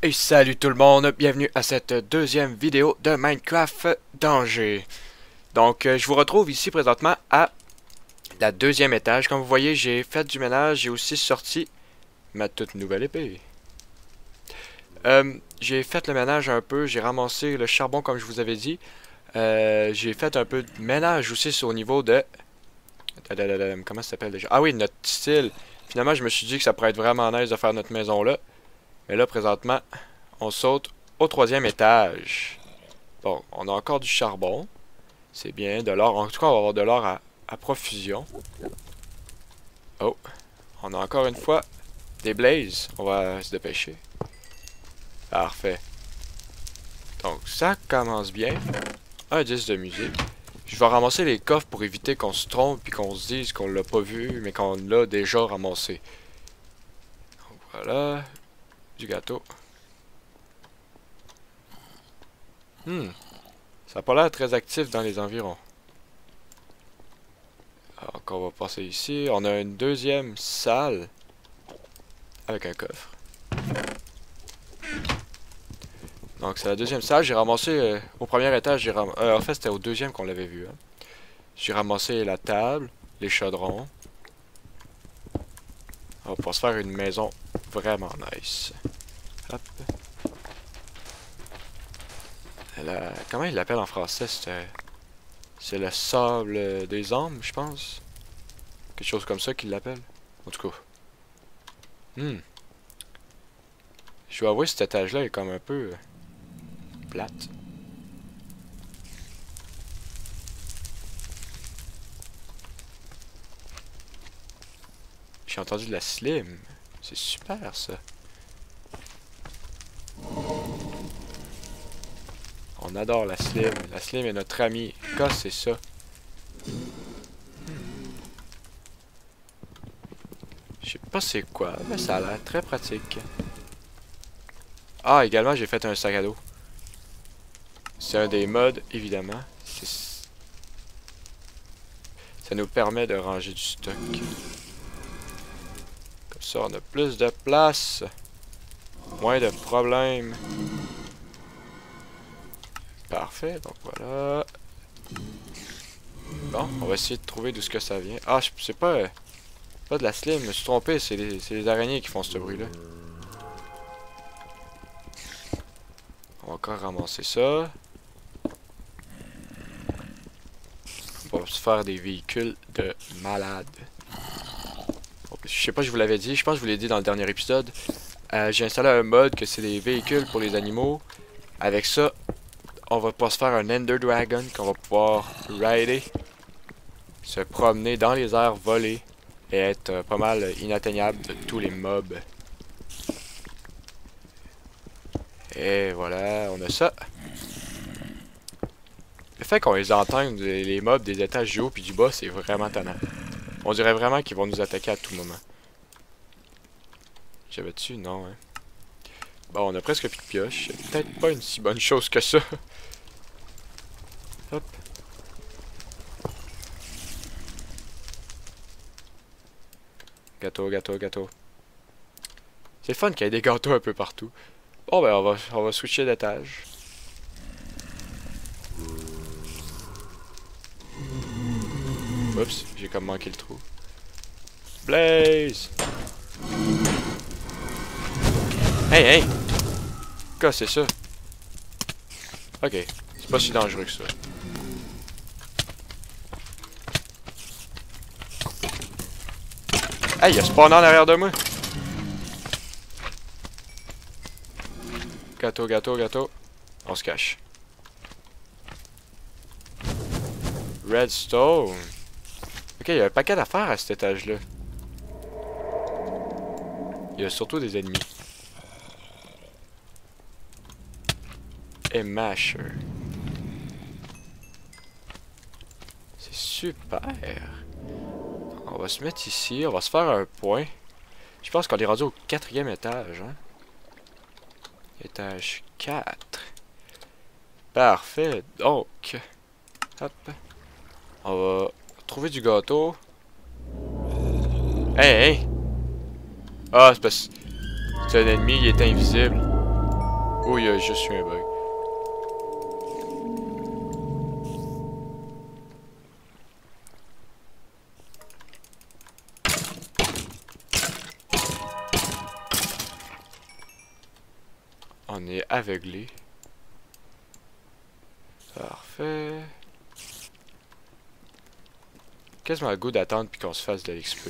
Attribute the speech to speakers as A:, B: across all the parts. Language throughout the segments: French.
A: Et salut tout le monde, bienvenue à cette deuxième vidéo de Minecraft Danger. Donc je vous retrouve ici présentement à la deuxième étage. Comme vous voyez, j'ai fait du ménage, j'ai aussi sorti ma toute nouvelle épée. J'ai fait le ménage un peu, j'ai ramassé le charbon comme je vous avais dit. J'ai fait un peu de ménage aussi au niveau de... Comment ça s'appelle déjà? Ah oui, notre style. Finalement, je me suis dit que ça pourrait être vraiment nice de faire notre maison là. Mais là, présentement, on saute au troisième étage. Bon, on a encore du charbon. C'est bien, de l'or. En tout cas, on va avoir de l'or à profusion. Oh, on a encore une fois des blazes. On va se dépêcher. Parfait. Donc, ça commence bien. Un disque de musique. Je vais ramasser les coffres pour éviter qu'on se trompe et qu'on se dise qu'on l'a pas vu, mais qu'on l'a déjà ramassé. Donc, voilà. Du gâteau. Ça n'a pas l'air très actif dans les environs. Alors qu'on va passer ici. On a une deuxième salle avec un coffre. Donc c'est la deuxième salle. J'ai ramassé au premier étage. En fait, c'était au deuxième qu'on l'avait vu. Hein. J'ai ramassé la table, les chaudrons. On va pouvoir se faire une maison vraiment nice. Hop. Comment il l'appelle en français? C'est le sable des hommes, je pense. Quelque chose comme ça qu'il l'appelle. En tout cas. Je dois avouer, cet étage-là est comme un peu plate. J'ai entendu de la slim. C'est super ça. On adore la slim. La slim est notre amie. Qu'est-ce que c'est ça? Je sais pas c'est quoi, mais ça a l'air très pratique. Ah, également, j'ai fait un sac à dos. C'est un des mods, évidemment. Ça nous permet de ranger du stock. Comme ça, on a plus de place. Moins de problèmes. Parfait, donc voilà. Bon, on va essayer de trouver d'où ce que ça vient. Ah, c'est pas de la slim, je me suis trompé, c'est les araignées qui font ce bruit-là. On va encore ramasser ça. On va se faire des véhicules de malade. Je sais pas, je vous l'avais dit, je pense que je vous l'ai dit dans le dernier épisode. J'ai installé un mode que c'est des véhicules pour les animaux. Avec ça, on va pouvoir se faire un Ender Dragon qu'on va pouvoir rider. Se promener dans les airs, voler. Et être pas mal inatteignable de tous les mobs. Et voilà, on a ça. Le fait qu'on les entende, les mobs des étages du haut puis du bas, c'est vraiment tannant. On dirait vraiment qu'ils vont nous attaquer à tout moment. J'avais dessus? Non, hein. Bon, on a presque plus de pioche. C'est peut-être pas une si bonne chose que ça. Hop. Gâteau, gâteau, gâteau. C'est fun qu'il y ait des gâteaux un peu partout. Bon, ben, on va switcher d'étage. Oups, j'ai comme manqué le trou. Blaze! Hey, hey! Qu'est-ce que c'est ça? Ok, c'est pas si dangereux que ça. Hey, il y a spawn en arrière de moi! Gâteau, gâteau, gâteau. On se cache. Redstone. Ok, il y a un paquet d'affaires à cet étage-là. Il y a surtout des ennemis. Et Masher. C'est super. On va se mettre ici, on va se faire un point. Je pense qu'on est rendu au 4e étage, hein. Étage 4. Parfait. Donc, hop. On va trouver du gâteau. Hey, hey! Ah, c'est parce que c'est un ennemi, il est invisible. Oh, il y a juste eu un bug. On est aveuglé. Parfait. Quasiment le goût d'attendre puis qu'on se fasse de l'XP.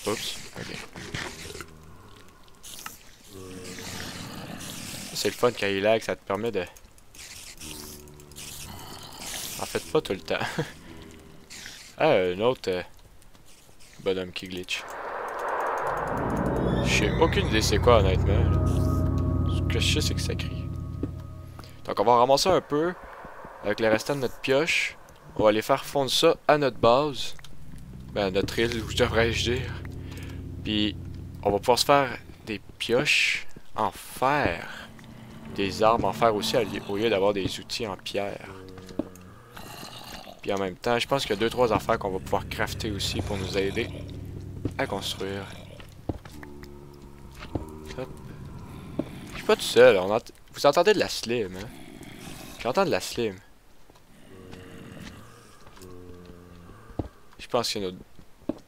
A: Oups, ok. C'est le fun quand il lag, ça te permet de... En fait, pas tout le temps. Ah, un autre bonhomme qui glitch. J'ai aucune idée c'est quoi, honnêtement. Là. Ce que je sais, c'est que ça crie. Donc, on va ramasser un peu avec le restant de notre pioche. On va aller faire fondre ça à notre base. Ben, à notre île, où devrais-je dire. Puis, on va pouvoir se faire des pioches en fer. Des armes en fer aussi, au lieu d'avoir des outils en pierre. Puis en même temps, je pense qu'il y a 2-3 affaires qu'on va pouvoir crafter aussi pour nous aider à construire. Hop. Je suis pas tout seul, vous entendez de la slim, hein? J'entends de la slim. Je pense qu'il y a une autre...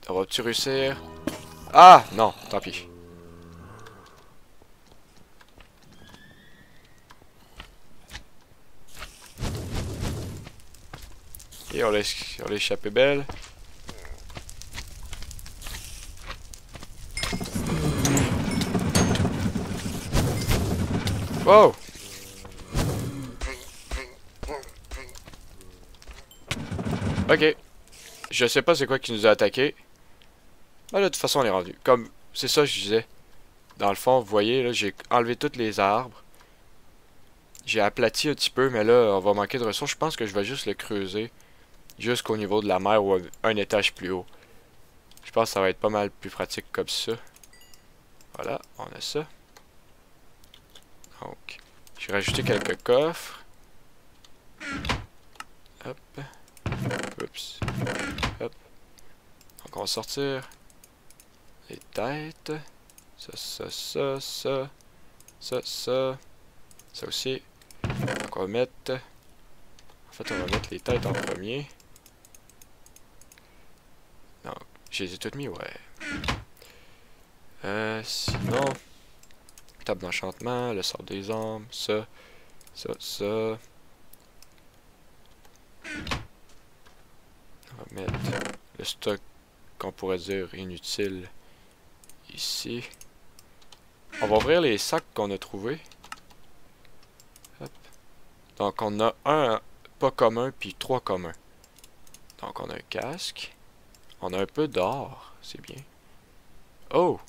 A: On va-tu réussir? Ah! Non, tant pis. Et on l'a échappé belle. Wow! Ok. Je sais pas c'est quoi qui nous a attaqué. Ah là, de toute façon, on est rendu. Comme, c'est ça que je disais. Dans le fond, vous voyez, là, j'ai enlevé tous les arbres. J'ai aplati un petit peu, mais là, on va manquer de ressources. Je pense que je vais juste le creuser. Jusqu'au niveau de la mer ou un étage plus haut. Je pense que ça va être pas mal plus pratique comme ça. Voilà, on a ça. Donc, je vais rajouter quelques coffres. Hop. Oups. Hop. Donc, on va sortir les têtes. Ça. Ça aussi. Donc, on va mettre... En fait, on va mettre les têtes en premier. Non, je les ai toutes mis, ouais. Sinon... Table d'enchantement, le sort des armes, ça. On va mettre le stock qu'on pourrait dire inutile ici. On va ouvrir les sacs qu'on a trouvés. Hop. Donc on a un pas commun puis 3 communs. Donc on a un casque. On a un peu d'or, c'est bien. Oh!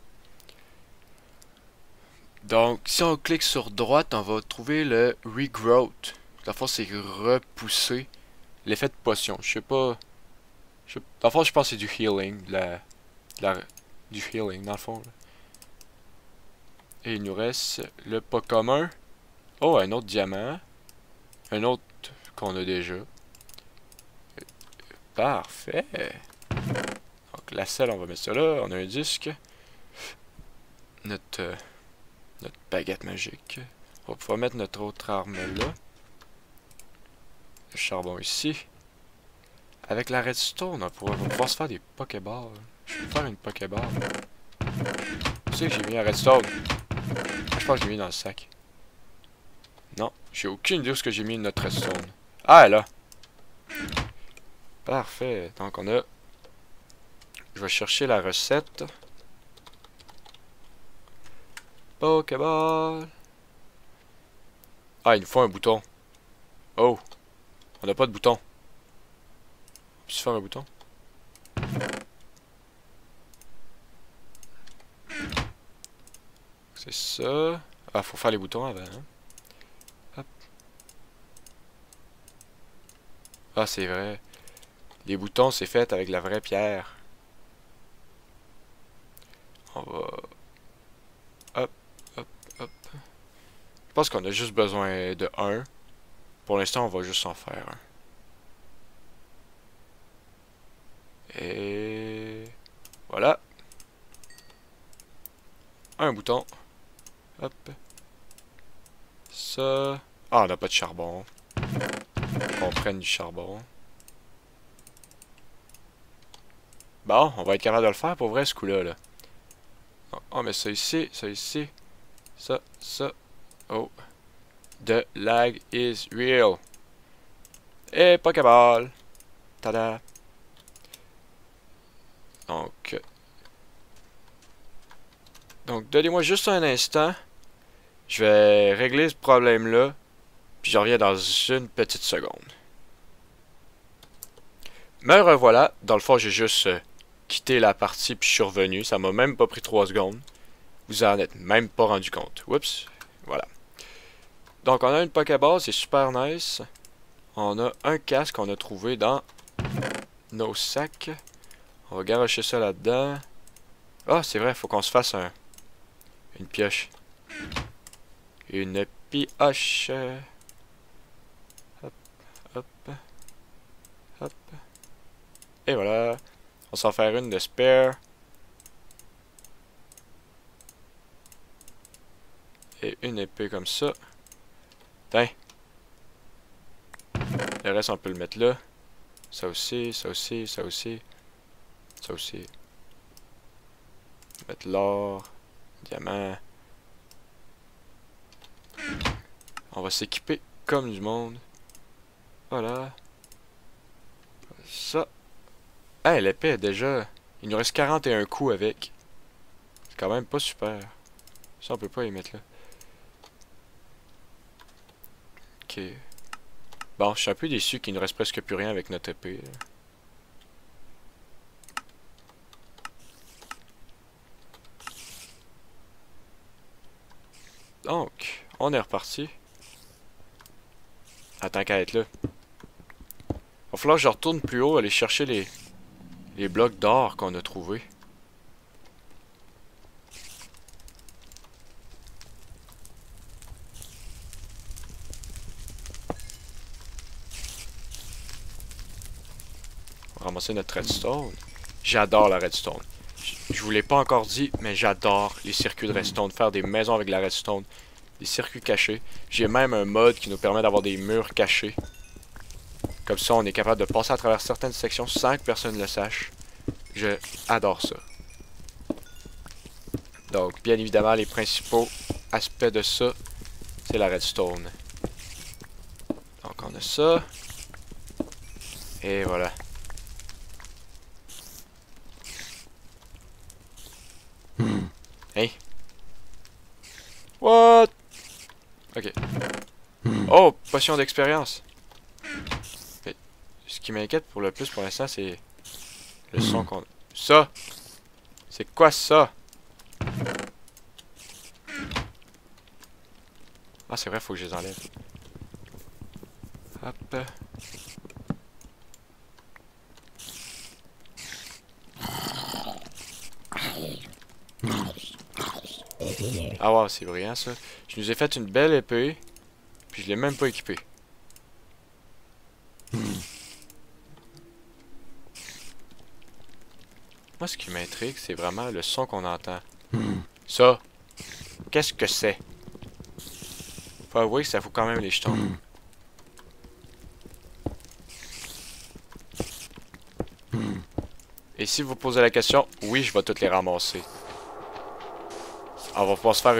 A: Donc, si on clique sur droite, on va trouver le Regrowth. La fois, c'est repousser l'effet de potion. Je sais pas... Dans le fond, je pense que c'est du healing. Du healing, dans le fond. Là. Et il nous reste le pas commun. Oh, un autre diamant. Un autre qu'on a déjà. Parfait. Donc, la selle, on va mettre ça là. On a un disque. Notre baguette magique. On va pouvoir mettre notre autre arme là. Le charbon ici. Avec la redstone, on va pouvoir se faire des pokéballs. Je vais faire une pokéball. Tu sais que j'ai mis la redstone. Je pense que j'ai mis dans le sac. Non, j'ai aucune idée où ce que j'ai mis notre redstone. Ah, là. Parfait. Donc on a... Je vais chercher la recette. Pokéball. Ah, il nous faut un bouton. Oh. On n'a pas de bouton. On peut-tu faire un bouton? ça. Ah, faut faire les boutons avant. Hein? Hop. Ah, c'est vrai. Les boutons, c'est fait avec la vraie pierre. On va... Hop, hop, hop. Je pense qu'on a juste besoin de un. Pour l'instant, on va juste en faire un. Et... Voilà. Un bouton. Hop. Ça... Ah, on n'a pas de charbon. On prenne du charbon. Bon, on va être capable de le faire pour vrai ce coup-là. Là. Oh, mais ça ici, ça, ça. Oh. The lag is real. Et Pokéball. Tada. Donc, donnez-moi juste un instant. Je vais régler ce problème-là. Puis je reviens dans une petite seconde. Me revoilà. Dans le fond, j'ai juste quitté la partie puis je suis revenu. Ça m'a même pas pris 3 secondes. Vous en êtes même pas rendu compte. Oups. Voilà. Donc, on a une Pokéball. C'est super nice. On a un casque qu'on a trouvé dans nos sacs. On va garocher ça là-dedans. Ah, c'est vrai. Faut qu'on se fasse une pioche. Une pioche. Hop, hop, hop. Et voilà. On s'en faire une de spare. Et une épée comme ça. Tiens. Le reste, on peut le mettre là. Ça aussi, ça aussi, ça aussi. Ça aussi. Mettre l'or. Diamant. On va s'équiper comme du monde. Voilà. Ça. Hey, l'épée est déjà... Il nous reste 41 coups avec. C'est quand même pas super. Ça, on peut pas y mettre là. Ok. Bon, je suis un peu déçu qu'il ne reste presque plus rien avec notre épée. Donc, on est reparti. Attends qu'à être là. Va falloir que je retourne plus haut, aller chercher les blocs d'or qu'on a trouvés. On va ramasser notre redstone. J'adore la redstone. Je vous l'ai pas encore dit, mais j'adore les circuits de redstone. Faire des maisons avec la redstone. Des circuits cachés. J'ai même un mode qui nous permet d'avoir des murs cachés. Comme ça, on est capable de passer à travers certaines sections sans que personne ne le sache. Je adore ça. Donc, bien évidemment, les principaux aspects de ça, c'est la redstone. Donc, on a ça. Et voilà. Hey. What? Ok. Oh, potion d'expérience. Ce qui m'inquiète pour le plus pour l'instant, c'est le son qu'on... Ça! C'est quoi ça? Ah, c'est vrai, faut que je les enlève. Hop. Ah wow, c'est brillant ça. Je nous ai fait une belle épée, puis je l'ai même pas équipée. Moi, ce qui m'intrigue, c'est vraiment le son qu'on entend. Ça, qu'est-ce que c'est? Faut avouer que ça fout quand même les jetons. Et si vous posez la question, oui, je vais toutes les ramasser. On va pouvoir se faire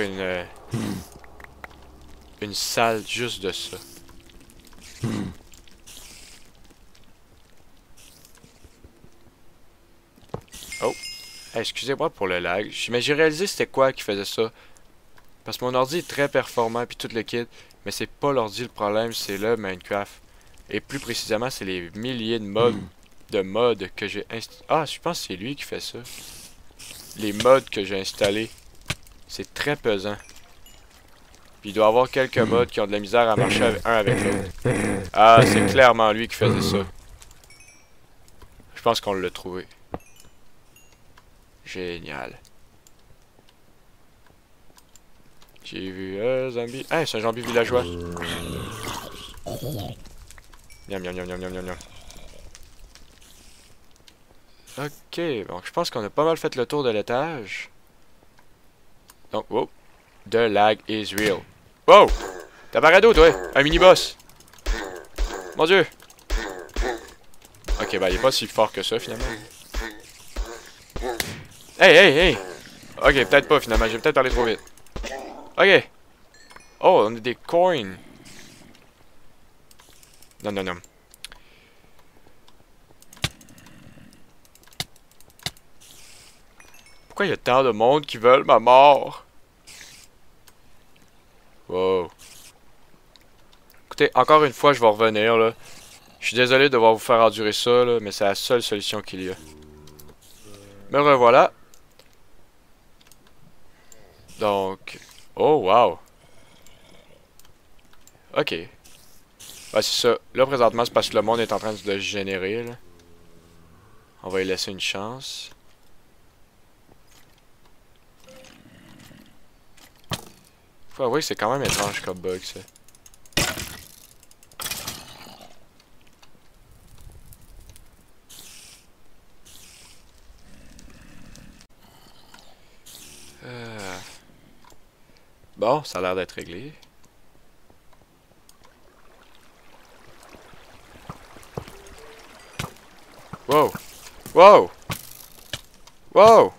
A: une salle juste de ça. Oh, hey, excusez-moi pour le lag. Mais j'ai réalisé c'était quoi qui faisait ça. Parce que mon ordi est très performant puis tout le kit. Mais c'est pas l'ordi le problème, c'est le Minecraft. Et plus précisément, c'est les milliers de mods que j'ai installés. Ah, je pense que c'est lui qui fait ça. Les mods que j'ai installés. C'est très pesant. Puis il doit y avoir quelques mods qui ont de la misère à marcher un avec l'autre. Ah, c'est clairement lui qui faisait ça. Je pense qu'on l'a trouvé. Génial. J'ai vu un zombie. Ah, c'est un zombie villageois. Miam, miam, miam, miam, miam, miam, miam. Ok, donc je pense qu'on a pas mal fait le tour de l'étage. Donc, wow. The lag is real. Wow! T'as parado, toi? Un mini-boss! Mon dieu! Ok, bah il est pas si fort que ça, finalement. Hey, hey, hey! Ok, peut-être pas, finalement. J'ai peut-être parlé trop vite. Ok! Oh, on a des coins! Non, non, non. Pourquoi il y a tant de monde qui veulent ma mort? Wow. Écoutez, encore une fois, je vais revenir, là. Je suis désolé de devoir vous faire endurer ça, là, mais c'est la seule solution qu'il y a. Me revoilà. Donc... Oh, wow. Ok. Ouais, c'est ça. Là, présentement, c'est parce que le monde est en train de se générer, là. On va y laisser une chance. Faut avouer que c'est quand même étrange comme bug, ça. Bon, ça a l'air d'être réglé. Wow! Wow! Wow!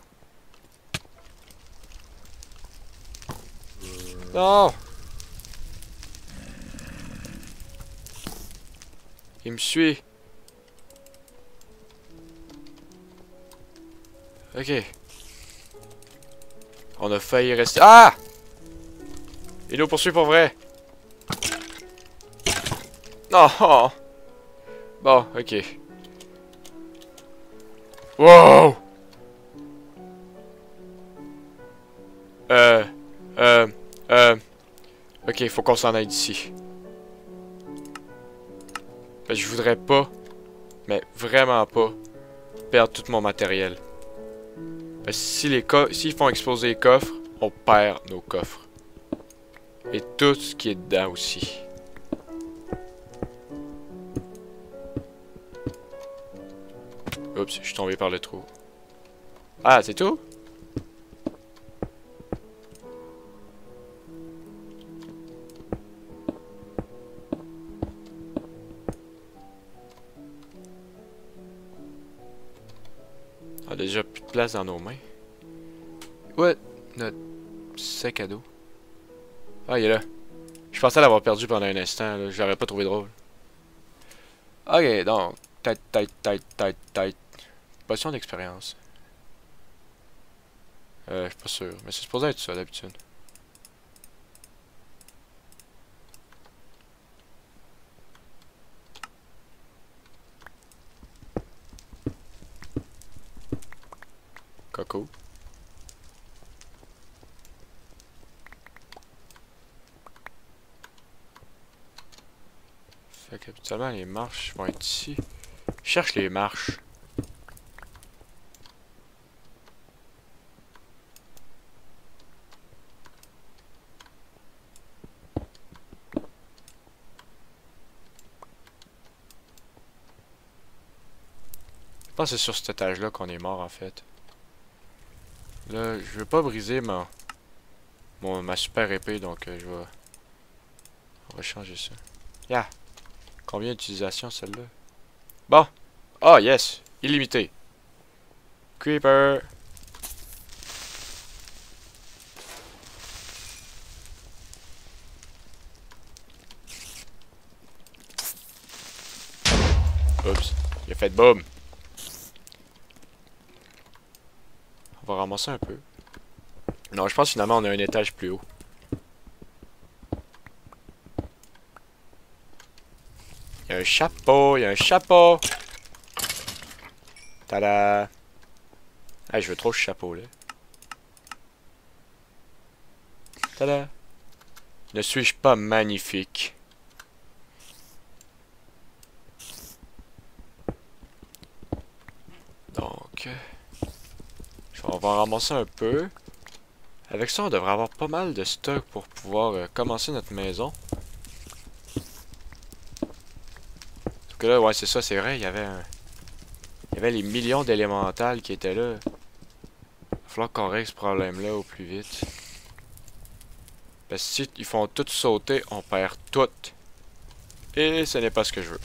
A: Non! Il me suit. Ok. On a failli rester... Ah! Il nous poursuit pour vrai. Non! Bon, ok. Wow! Euh... Euh... Ok, faut qu'on s'en aille d'ici. Ben, je voudrais pas, mais vraiment pas, perdre tout mon matériel. Ben, si s'ils font exploser les coffres, on perd nos coffres. Et tout ce qui est dedans aussi. Oups, je suis tombé par le trou. Ah, c'est tout? On a déjà plus de place dans nos mains. Ouais, notre sac à dos. Ah, il est là. Je pensais l'avoir perdu pendant un instant, là. Je l'aurais pas trouvé drôle. Ok, donc, tête. Potion d'expérience. Je suis pas sûr, mais c'est supposé être ça d'habitude. Coco. Fait qu'habituellement les marches vont être ici. Je cherche les marches. Je pense que c'est sur cet étage-là qu'on est mort en fait. Là, je veux pas briser ma super épée, donc on va changer ça. Yeah! Combien d'utilisations celle-là? Bon! Oh yes! Illimité! Creeper! Oups! Il a fait boum! On va ramasser un peu. Non, je pense finalement on a un étage plus haut. Il y a un chapeau! Il y a un chapeau! Tada! Ah, je veux trop ce chapeau là. Tada! Ne suis-je pas magnifique? Donc, on va en ramasser un peu. Avec ça, on devrait avoir pas mal de stock pour pouvoir commencer notre maison. Sauf que là, ouais, c'est ça, c'est vrai, il y avait les millions d'élémentales qui étaient là. Il va falloir qu'on règle ce problème-là au plus vite. Parce que si ils font tout sauter, on perd tout. Et ce n'est pas ce que je veux.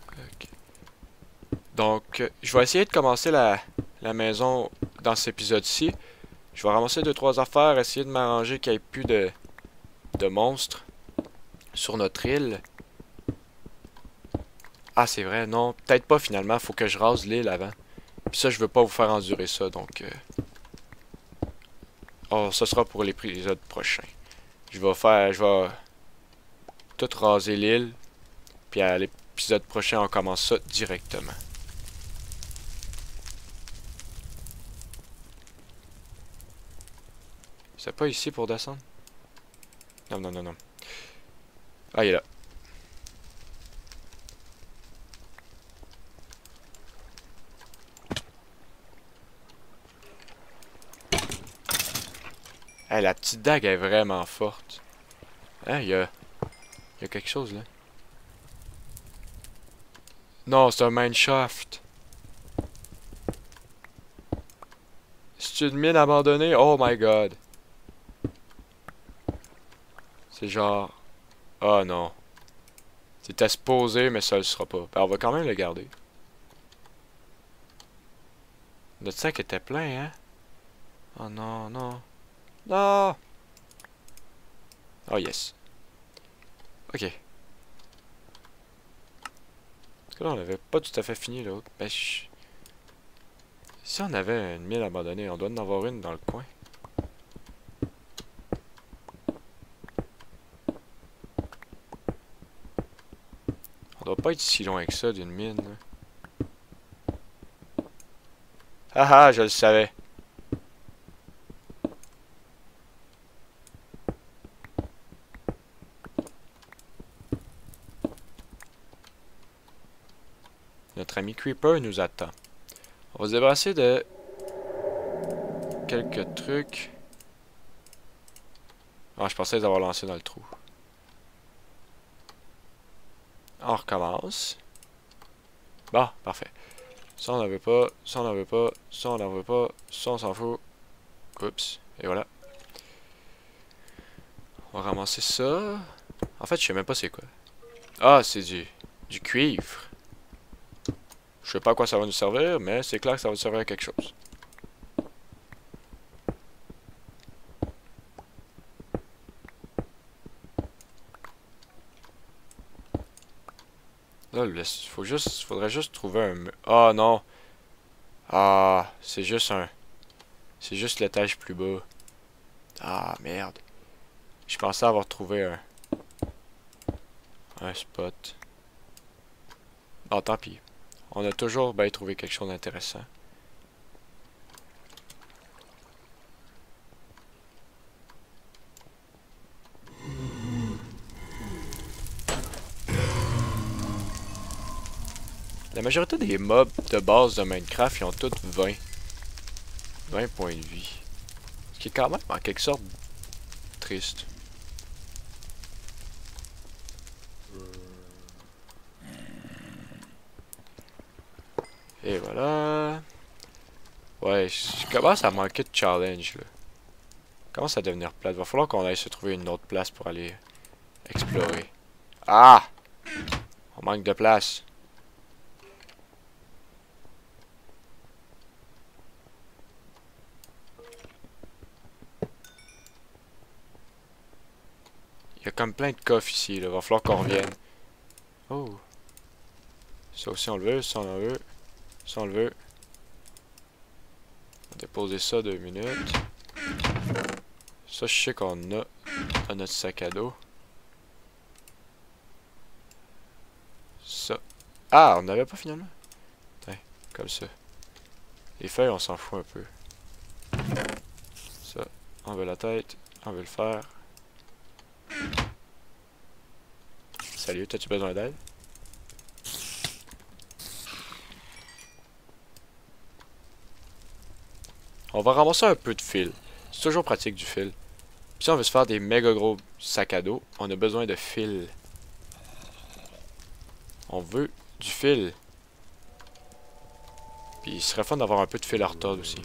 A: Ok. Donc, je vais essayer de commencer la maison dans cet épisode-ci. Je vais ramasser 2-3 affaires, essayer de m'arranger qu'il n'y ait plus de monstres sur notre île. Ah, c'est vrai, non. Peut-être pas finalement. Faut que je rase l'île avant. Puis ça, je veux pas vous faire endurer ça, donc... Oh, ce sera pour l'épisode prochain. Je vais tout raser l'île. Puis à l'épisode prochain, on commence ça directement. C'est pas ici pour descendre? Non, non, non, non. Ah, il est là. Hey, la petite dague est vraiment forte. Hein, il y a quelque chose là. Non, c'est un mineshaft. C'est une mine abandonnée? Oh my god. C'est genre... Oh non. C'était supposé, mais ça le sera pas. Ben, on va quand même le garder. Notre sac était plein, hein? Oh non, non. Non! Oh yes. Ok. Parce que là, on avait pas tout à fait fini l'autre. Ben, si on avait une mine abandonnée, on doit en avoir une dans le coin. On doit pas être si loin que ça d'une mine. Là. Ah ah, je le savais. Notre ami Creeper nous attend. On va se débarrasser de quelques trucs. Ah, je pensais les avoir lancés dans le trou. On recommence. Bon, parfait. Ça, on n'en veut pas. Ça, on n'en veut pas. Ça, on n'en veut pas. Ça, on s'en fout. Oups. Et voilà. On va ramasser ça. En fait, je sais même pas c'est quoi. Ah, c'est du cuivre. Je sais pas à quoi ça va nous servir, mais c'est clair que ça va nous servir à quelque chose. Là, faudrait juste trouver un... Ah non! Ah, c'est juste C'est juste l'étage plus bas. Ah, merde. Je pensais avoir trouvé un spot. Bon, tant pis. On a toujours bien trouvé quelque chose d'intéressant. La majorité des mobs de base de Minecraft, ils ont tous 20 points de vie. Ce qui est quand même en quelque sorte triste. Et voilà. Ouais, je commence à manquer de challenge là. Commence à devenir plate. Va falloir qu'on aille se trouver une autre place pour aller explorer. Ah! On manque de place. Il y a comme plein de coffres ici, là. Va falloir qu'on revienne. Oh. Ça aussi on le veut, ça on en veut. Ça on le veut. On va déposer ça 2 minutes. Ça je sais qu'on a dans notre sac à dos. Ça. Ah, on n'avait pas finalement. Tiens, comme ça. Les feuilles, on s'en fout un peu. Ça, on veut la tête, on veut le fer. Salut, t'as-tu besoin d'aide? On va ramasser un peu de fil. C'est toujours pratique du fil. Puis si on veut se faire des méga gros sacs à dos, on a besoin de fil. On veut du fil. Puis il serait fun d'avoir un peu de fil à retordre aussi.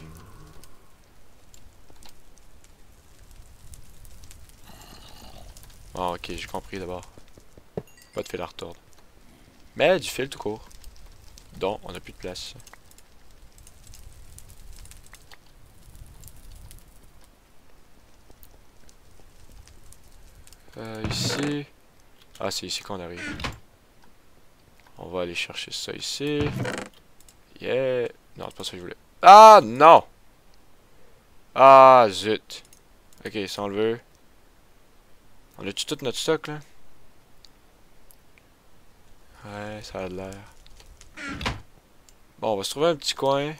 A: Ah ok, j'ai compris d'abord. Pas de fil à retordre. Mais du fil tout court. Donc, on n'a plus de place. Ici. Ah, c'est ici qu'on arrive. On va aller chercher ça ici. Yeah. Non, c'est pas ça que je voulais. Ah, non! Ah, zut. Ok, ça on le veut. On a-tu tout notre stock, là? Ouais, ça a l'air. Bon, on va se trouver un petit coin.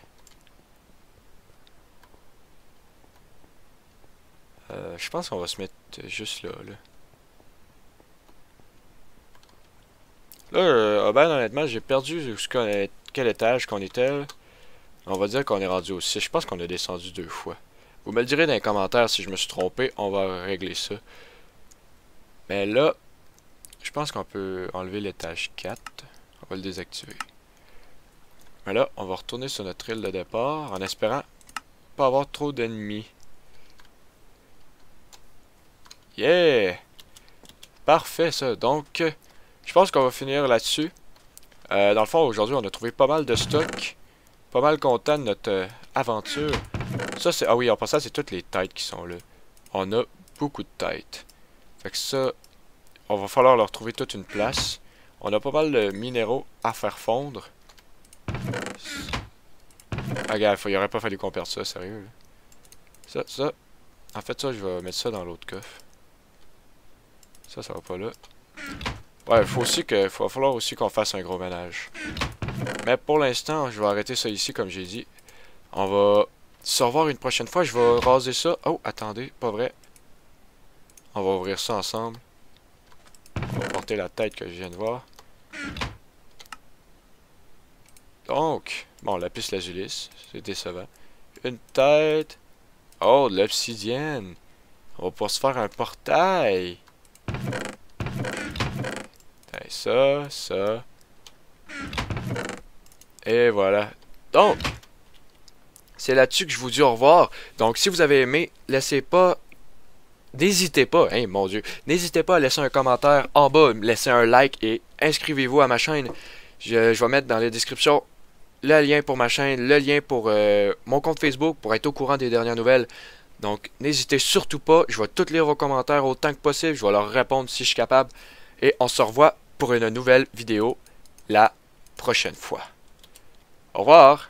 A: Je pense qu'on va se mettre juste là, Là, ben honnêtement, j'ai perdu jusqu'à quel étage qu'on était, là. On va dire qu'on est rendu au 6. Je pense qu'on a descendu 2 fois. Vous me le direz dans les commentaires si je me suis trompé. On va régler ça. Mais là, je pense qu'on peut enlever l'étage 4. On va le désactiver. Mais là, on va retourner sur notre île de départ en espérant pas avoir trop d'ennemis. Yeah! Parfait ça. Donc, je pense qu'on va finir là-dessus. Dans le fond, aujourd'hui, on a trouvé pas mal de stock. Pas mal content de notre aventure. Ça, c'est... Ah oui, en passant, c'est toutes les têtes qui sont là. On a beaucoup de têtes. Fait que ça, on va falloir leur trouver toute une place. On a pas mal de minéraux à faire fondre. Ah, regarde, il aurait pas fallu qu'on perde ça, sérieux. Là. Ça. En fait, ça, je vais mettre ça dans l'autre coffre. Ça va pas là. Ouais, il va falloir aussi qu'on fasse un gros ménage. Mais pour l'instant, je vais arrêter ça ici, comme j'ai dit. On va se revoir une prochaine fois. Je vais raser ça. Oh, attendez, pas vrai. On va ouvrir ça ensemble. On va porter la tête que je viens de voir. Donc, bon, lapis lazuli, c'est décevant. Une tête. Oh, de l'obsidienne. On va pouvoir se faire un portail. Ça. Et voilà. Donc, c'est là-dessus que je vous dis au revoir. Donc, si vous avez aimé, n'hésitez pas, hein, mon Dieu, n'hésitez pas à laisser un commentaire en bas, laisser un like et inscrivez-vous à ma chaîne. Je vais mettre dans la description le lien pour ma chaîne, le lien pour mon compte Facebook pour être au courant des dernières nouvelles. Donc, n'hésitez surtout pas. Je vais tous lire vos commentaires autant que possible. Je vais leur répondre si je suis capable. Et on se revoit pour une nouvelle vidéo la prochaine fois. Au revoir!